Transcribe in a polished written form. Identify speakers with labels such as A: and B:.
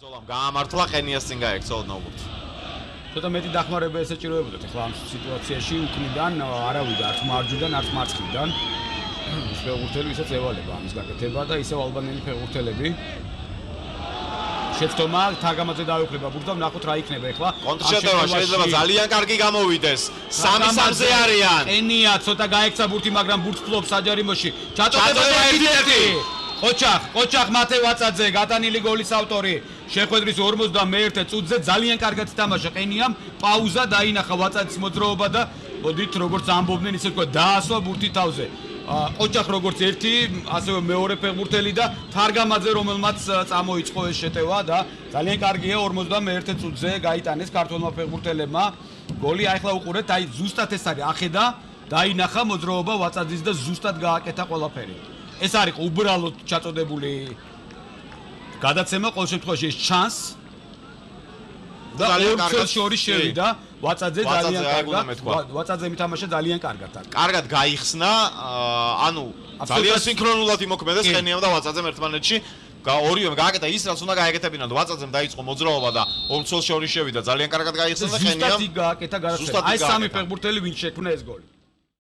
A: ბრძოლამ გაამართლა, ყენიას წინ გაექცა ოდნავ.
B: ცოტა მეტი დახმარება ესაჭიროებოდათ ახლა ამ სიტუაციაში უქმიდან არავიდან არც მარჯვიდან არც მარცხნიდან ის ფეხბურთელი ვისაც ევალება ამის გაკეთება და ისევ ალბანელი ფეხბურთელები შეცდომა თაგამაძე დაუხლება ბურთს და ვნახოთ რა იქნება ახლა
A: კონტრშეტევა შეიძლება ძალიან კარგი გამოვიდეს 3-3-ზე არიან
B: ენია ცოტა გაექცა ბურთი მაგრამ ბურთს ფლობს საჯარიმოში ჩაწოდება 1-1 ყოჩახ მათე ვაწაძე გატანილი გოლის ავტორი შეხვედრის 51 წუთზე ძალიან კარგად თამაშა ყენიამ პაუზა დაინახა ვაწაძის მოძრაობა და მოდით როგორც ამბობდნენ ისე თქვა დაასვა ბურთი თავზე ყოჩახ როგორც ერთი ასევე მეორე ფეხბურთელი და თარგამაძე რომელმაც წამოიწყო ეს შეტევა და ძალიან კარგია 51 წუთზე გაიტანეს ქართველმა ფეხბურთელებმა გოლი ახლა უყურეთ აი ზუსტად ეს არის ახედა დაინახა მოძრაობა ვაწაძის და ზუსტად გააკეთა ყველაფერი ეს არის უბრალოდ ჩაწოდებული გადაცემა ყოველ შემთხვევაში ეს ჩანს და ორ შორის შევიდა ვაწაძე ძალიან კარგად ვაწაძე მითამაშა ძალიან კარგად
A: კარგად გაიხსნა ანუ ძალიან სინქრონულად იმოქმედეს ყენიამ და ვაწაძემ ერთმანეთში ორივემ გააკეთა ის რაც უნდა გააკეთებინათ ვაწაძემ დაიწყო მოძრაობა და ორ შორის შევიდა ძალიან კარგად გაიხსნა და ყენიამ
B: ზუსტად გააკეთა გადაცემა აი სამი ფეხბურთელი ვინ შექმნა ეს გოლი